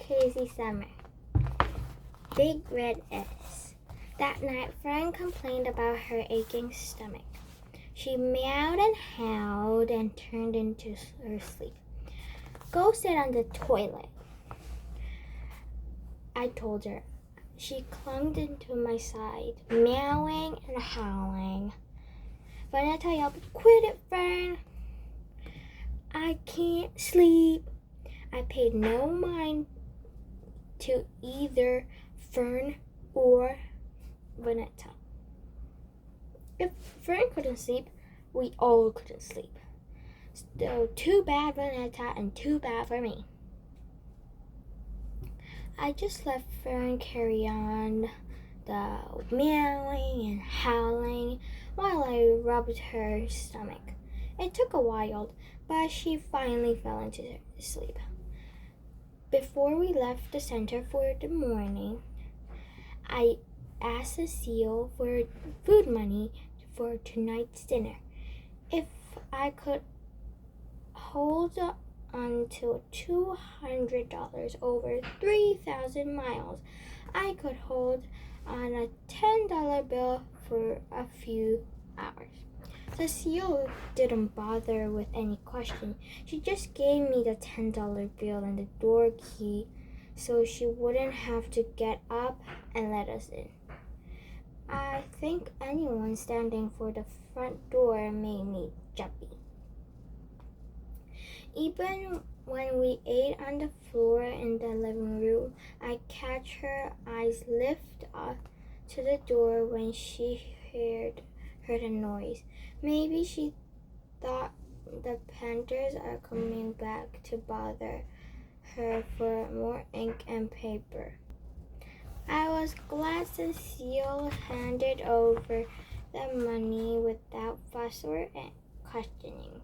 crazy summer. Big Red S. That night, Fern complained about her aching stomach. She meowed and howled and turned into her sleep. Go sit on the toilet, I told her. She clung into my side, meowing and howling. Vanetta yelled, Quit it, Fern! I can't sleep. I paid no mind to either Fern or Vanetta. If Fern couldn't sleep, we all couldn't sleep. So too bad Vanetta and too bad for me. I just let Fern carry on the meowing and howling while I rubbed her stomach. It took a while, but she finally fell into sleep. Before we left the center for the morning, I asked Cecile for food money for tonight's dinner. If I could hold on to $200 over 3,000 miles, I could hold on a $10 bill for a few hours. Cecile didn't bother with any question. She just gave me the $10 bill and the door key so she wouldn't have to get up and let us in. I think anyone standing for the front door made me jumpy. Even when we ate on the floor in the living room, I catch her eyes lift up to the door when she heard a noise. Maybe she thought the Panthers are coming back to bother her for more ink and paper. I was glad Cecile handed over the money without fuss or questioning.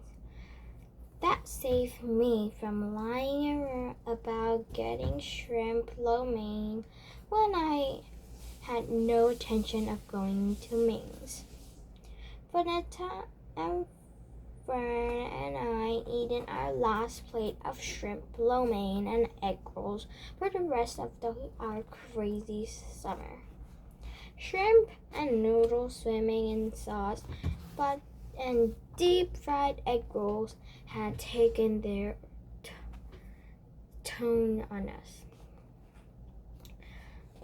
That saved me from lying around about getting shrimp lo mein when I had no intention of going to Ming's. Vanetta and Fern and I eaten our last plate of shrimp lo mein and egg rolls for the rest of our crazy summer. Shrimp and noodles swimming in sauce, and deep-fried egg rolls had taken their tone on us.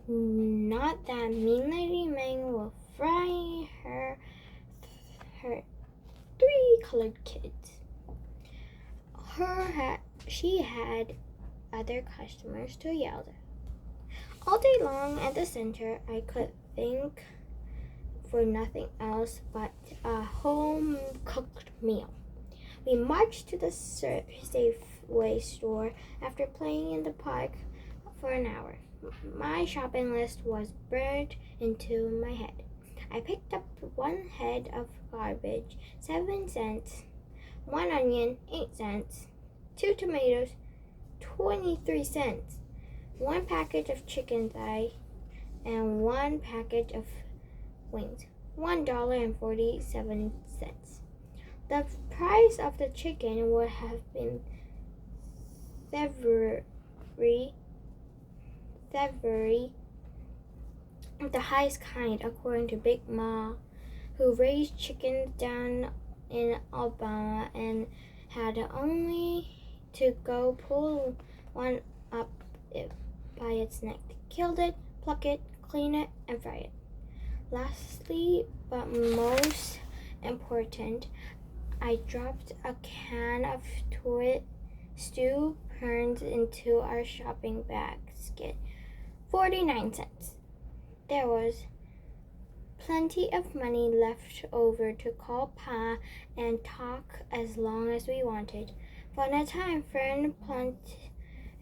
Not that mean Lady Ming will fry her 3 colored kids. She had other customers to yell at. All day long at the center, I could think for nothing else but a home-cooked meal. We marched to the Safeway store after playing in the park for an hour. My shopping list was burned into my head. I picked up 1 head of garbage, 7 cents, 1 onion, 8 cents, 2 tomatoes, 23 cents, 1 package of chicken thigh, and 1 package of wings, $1.47. The price of the chicken would have been the highest kind, according to Big Ma, who raised chickens down in Alabama and had only to go pull one up by its neck, kill it, pluck it, clean it, and fry it. Lastly, but most important, I dropped a can of stew pearls into our shopping basket, 49 cents. There was plenty of money left over to call Pa and talk as long as we wanted. Vanetta and Fern plunked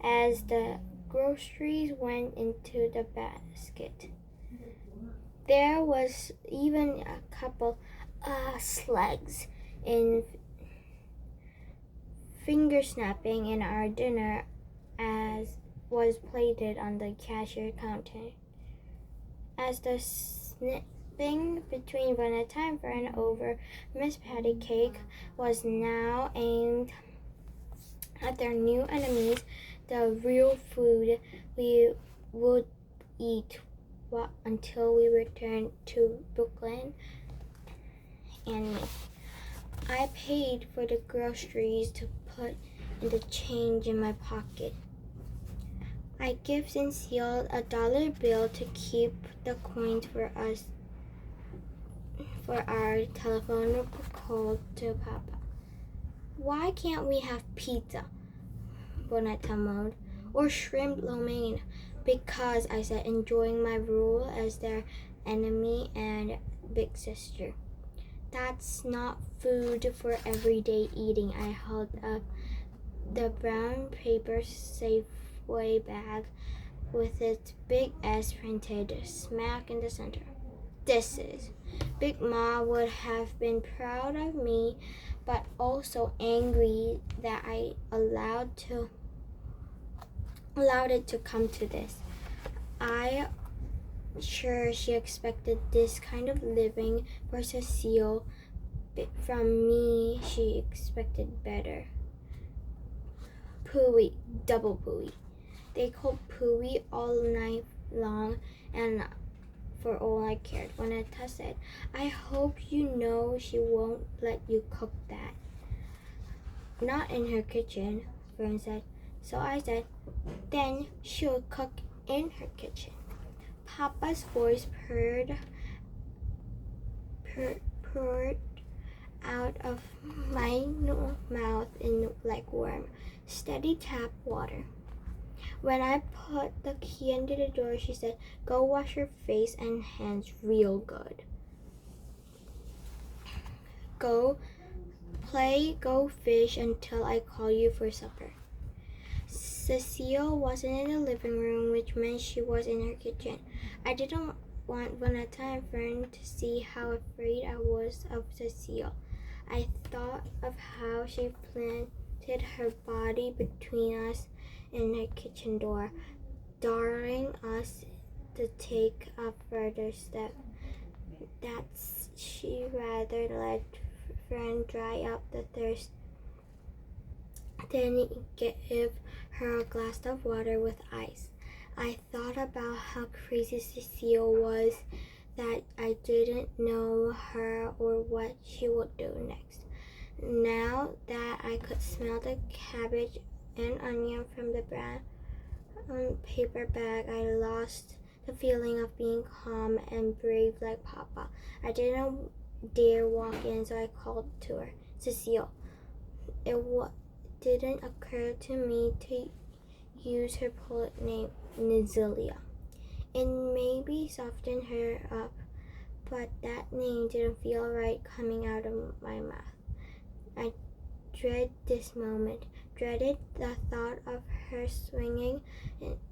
as the groceries went into the basket. There was even a couple slugs in finger snapping in our dinner as was plated on the cashier counter. As the snipping between Vanetta and Fern over Miss Patty cake was now aimed at their new enemies, the real food we would eat until we returned to Brooklyn and me. I paid for the groceries to put in the change in my pocket. I gave Cecile a dollar bill to keep the coins for us for our telephone call to Papa. Why can't we have pizza? Bonetta moaned. Or shrimp lo mein. Because, I said, enjoying my role as their enemy and big sister. That's not food for everyday eating. I held up the brown paper Safeway bag with its big S printed smack in the center. This is. Big Ma would have been proud of me, but also angry that I allowed it to come to this. I sure she expected this kind of living for Cecile. From me, she expected better. Pooey, double pooey. They called pooey all night long, and for all I cared. Bonetta said, I hope you know she won't let you cook that. Not in her kitchen, Fern said. So I said, then she'll cook in her kitchen. Papa's voice purred out of my mouth in like warm, steady tap water. When I put the key into the door, she said, go wash your face and hands real good. Go play, go fish until I call you for supper. Cecile wasn't in the living room, which meant she was in her kitchen. I didn't want Bonetta and Fern to see how afraid I was of Cecile. I thought of how she planted her body between us and her kitchen door, daring us to take a further step. That's she rather let Fern dry up the thirst than give her a glass of water with ice. I thought about how crazy Cecile was, that I didn't know her or what she would do next. Now that I could smell the cabbage and onion from the brown paper bag, I lost the feeling of being calm and brave like Papa. I didn't dare walk in, so I called to her, Cecile. It didn't occur to me to use her poet name, Nazilia. It maybe softened her up, but that name didn't feel right coming out of my mouth. I dreaded this moment, dreaded the thought of her swinging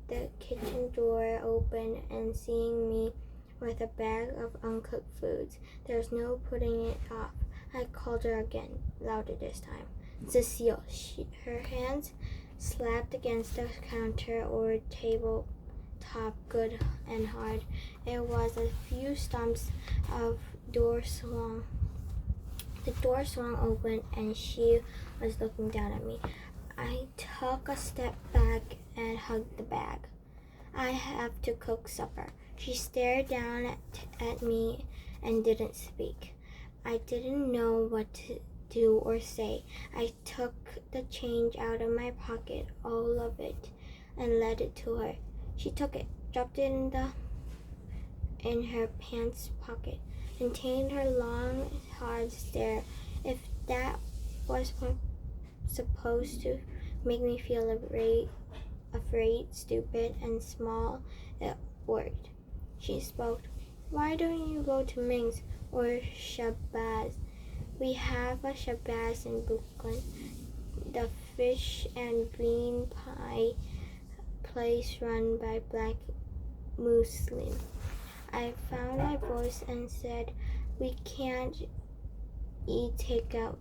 the kitchen door open and seeing me with a bag of uncooked foods. There's no putting it off. I called her again, louder this time. Cecile. Her hands slapped against the counter or table top good and hard. It was a few stumps of door swung. The door swung open and she was looking down at me. I took a step back and hugged the bag. I have to cook supper. She stared down at me and didn't speak. I didn't know what to do or say. I took the change out of my pocket, all of it, and led it to her. She took it, dropped it in her pants pocket, maintained her long, hard stare. If that was supposed to make me feel afraid, stupid, and small, it worked. She spoke. Why don't you go to Ming's or Shabazz? We have a Shabazz in Brooklyn, the fish and bean pie place run by Black Muslim. I found my voice and said, we can't eat takeout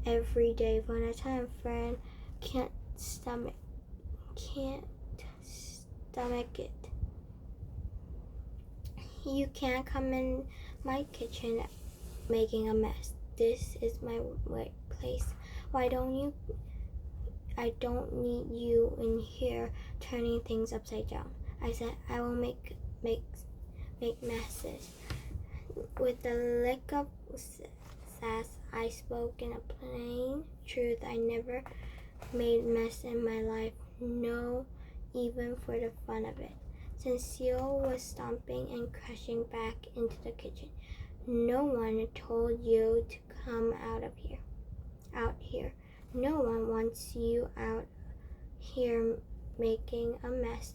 every day. Bonetta and Fern can't stomach it. You can't come in my kitchen making a mess. This is my workplace. Why don't you I don't need you in here turning things upside down. I said, I will make messes. With a lick of sass, I spoke in a plain truth. I never made mess in my life, no, even for the fun of it. Cecile was stomping and crashing back into the kitchen. No one told you to come out here. No one wants you out here making a mess,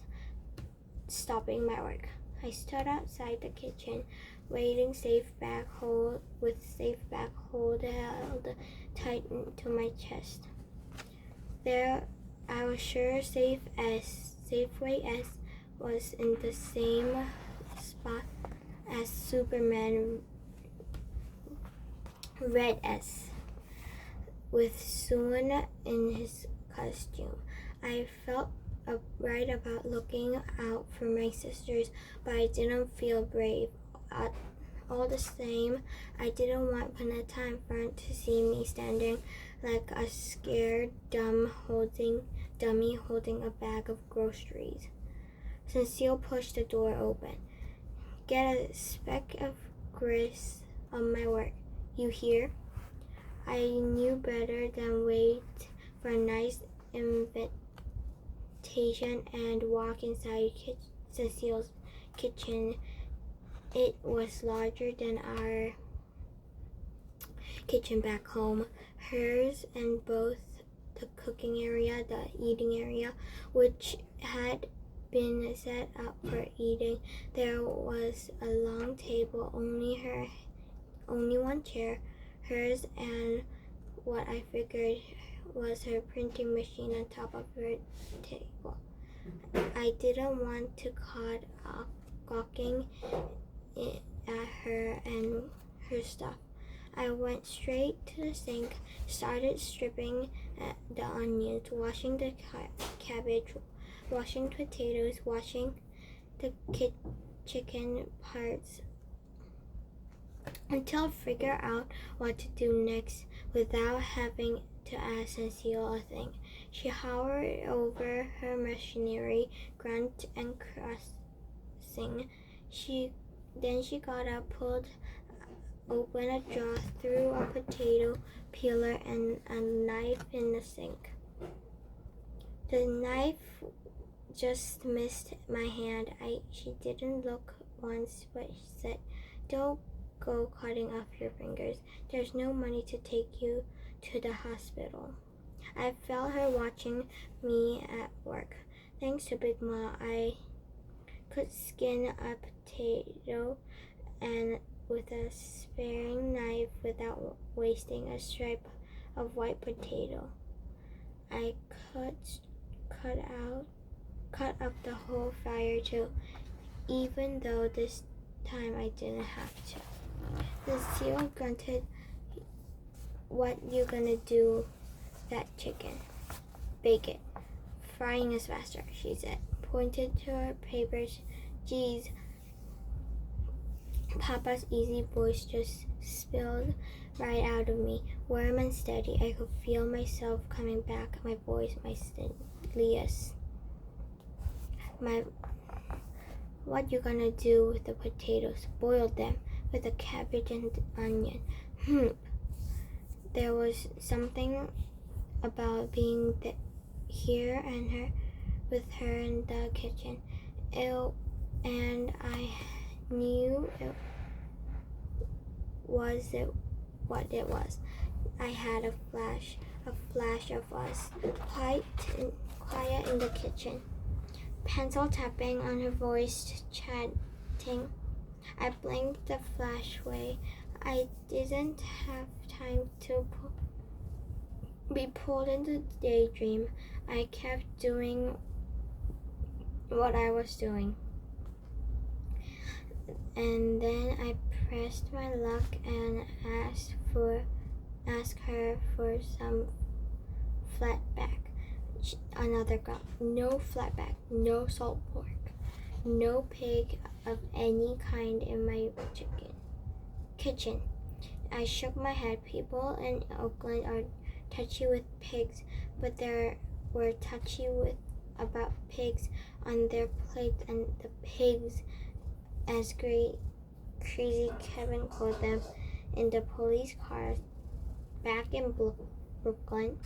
stopping my work. I stood outside the kitchen, waiting, safe bag held tight to my chest. There, I was sure Safeway S was in the same spot as Superman Red S, with Soon in his costume. I felt right about looking out for my sisters, but I didn't feel brave. All the same, I didn't want Panetta in front to see me standing like a scared dummy holding a bag of groceries. Cecile pushed the door open. Get a speck of grease on my work, you hear? I knew better than wait for a nice invitation and walk inside Cecile's kitchen. It was larger than our kitchen back home, hers, and both the cooking area, the eating area, which had been set up for eating. There was a long table, only one chair, hers, and what I figured was her printing machine on top of her table. I didn't want to caught gawking at her and her stuff. I went straight to the sink, started stripping the onions, washing the cabbage, washing potatoes, washing the chicken parts, until I figured out what to do next without having to ask Cecile a thing. She hovered over her machinery, grunt and cursing. Then she got up, pulled open a drawer, threw a potato peeler and a knife in the sink. The knife just missed my hand. She didn't look once, but she said, "Don't go cutting off your fingers. There's no money to take you to the hospital." I felt her watching me at work. Thanks to Big Ma, I could skin a potato and with a sparing knife without wasting a stripe of white potato. I cut up the whole fire too, even though this time I didn't have to. Cecile grunted. "What you gonna do that chicken?" "Bake it. Frying is faster," she said, pointed to her papers. "Geez." Papa's easy voice just spilled right out of me, warm and steady. I could feel myself coming back, my voice, my steeliest. "What you gonna do with the potatoes?" "Boil them with the cabbage and the onion." There was something about being here and with her in the kitchen. And I knew it was what it was. I had a flash of us, quiet in the kitchen. Pencil tapping on her voice, chatting. I blinked the flash away. I didn't have time to be pulled into daydream. I kept doing what I was doing. And then I pressed my luck and asked her for some flatback. Another gulp. "No flatback, no salt pork, no pig of any kind in my kitchen." I shook my head. People in Oakland are touchy with pigs, but there were touchy with about pigs on their plate, and the pigs, as crazy Kevin called them, in the police cars back in Brooklyn.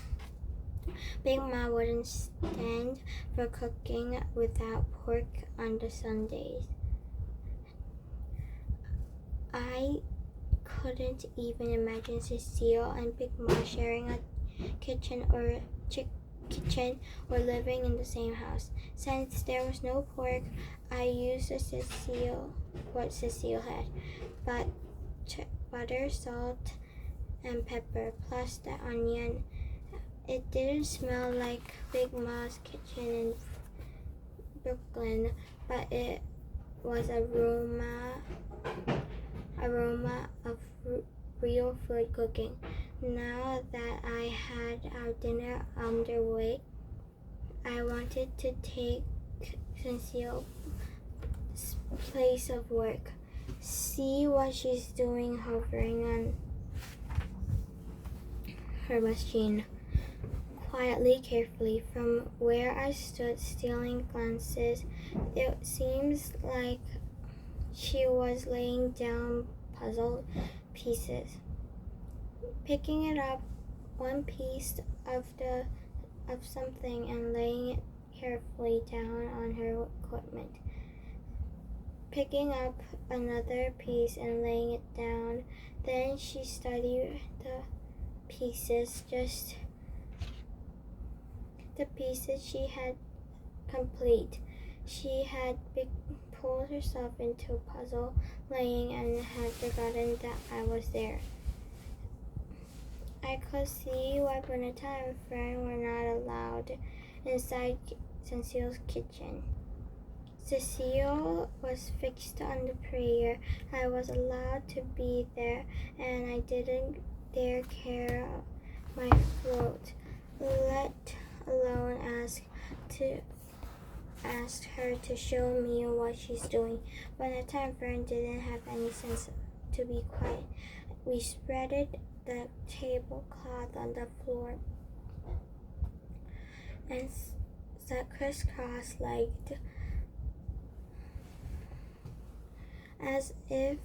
Big Ma wouldn't stand for cooking without pork on the Sundays. I couldn't even imagine Cecile and Big Ma sharing a kitchen or living in the same house. Since there was no pork, I used what Cecile had, but butter, salt, and pepper, plus the onion. It didn't smell like Big Ma's kitchen in Brooklyn, but it was aroma of real food cooking. Now that I had our dinner underway, I wanted to take Cecile's place of work. See what she's doing hovering on her machine. Quietly, carefully, from where I stood stealing glances, it seems like she was laying down puzzle pieces. Picking it up, one piece of something, and laying it carefully down on her equipment. Picking up another piece and laying it down. Then she studied the pieces, just the pieces she had complete. She had pulled herself into puzzle laying and had forgotten that I was there. I could see why Bernetta and Fern were not allowed inside Cecile's kitchen. Cecile was fixed on the prayer. I was allowed to be there, and I didn't dare care my throat, let alone ask her to show me what she's doing. Bernetta and Fern didn't have any sense to be quiet. We spreaded the tablecloth on the floor and sat crisscross-legged, as if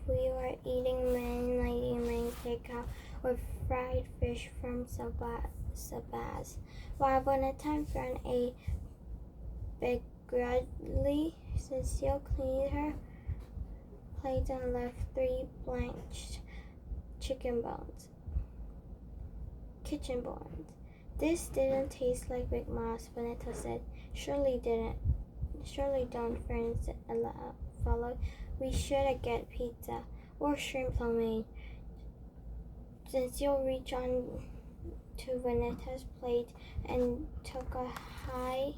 we were eating ling takeout or fried fish from Sabaz. While Bernetta and Fern ate begrudgingly, Cecile cleaned her plate and left 3 blanched kitchen bones. This didn't taste like Big Ma's, Bernetta said. Surely don't, Fern followed. We should get pizza or shrimp lo mein. Cecile reached on to Bernetta's plate and took a high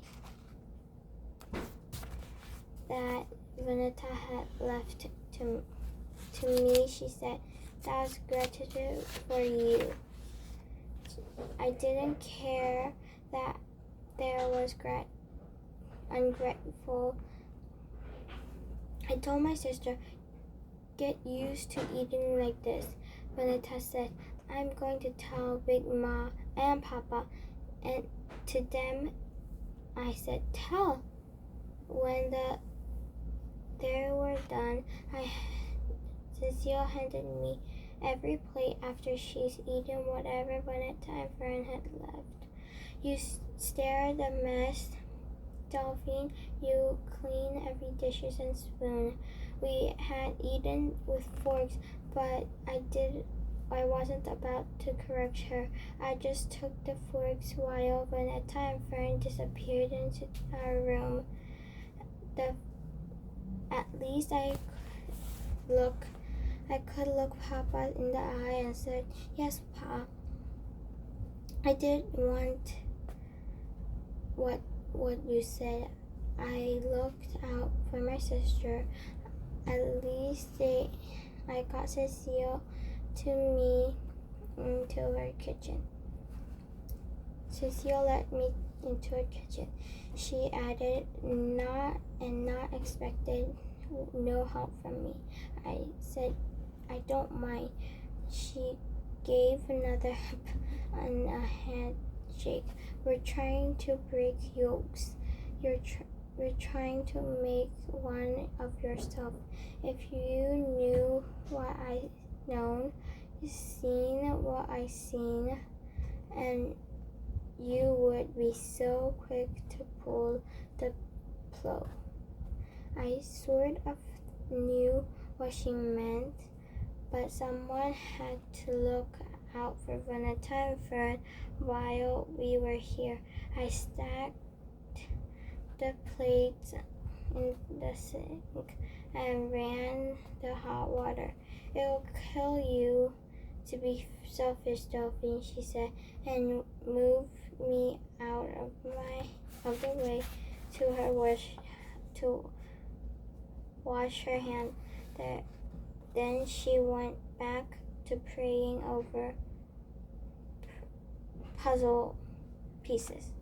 that Bernetta had left to me. She said, "That's gratitude for you." I didn't care that there was ungrateful. I told my sister, "Get used to eating like this." Bernetta said, "I'm going to tell Big Ma and Papa." And to them, I said, "Tell." When they were done, Cecile handed me every plate after she's eaten whatever Bernetta and Fern had left. "You stare at the mess, Delphine. You clean every dishes and spoon." We had eaten with forks, but I wasn't about to correct her. I just took the forks while Bernetta and Fern disappeared into our room. At least I could look Papa in the eye and said, "Yes, Pa." I did want what you said. I looked out for my sister. At least I got Cecile to me into her kitchen. Cecile let me into her kitchen. She added, not expected no help from me. I said, "I don't mind." She gave another on a Jake. We're trying to break yokes. We're trying to make one of yourself. If you knew what I known, seen what I seen, and you would be so quick to pull the plow. I sort of knew what she meant, but someone had to look out for Valentine Fern while we were here. I stacked the plates in the sink and ran the hot water. It'll kill you to be selfish, Delphine, she said, and moved me out of the way to wash her hand. Then she went back to praying over puzzle pieces.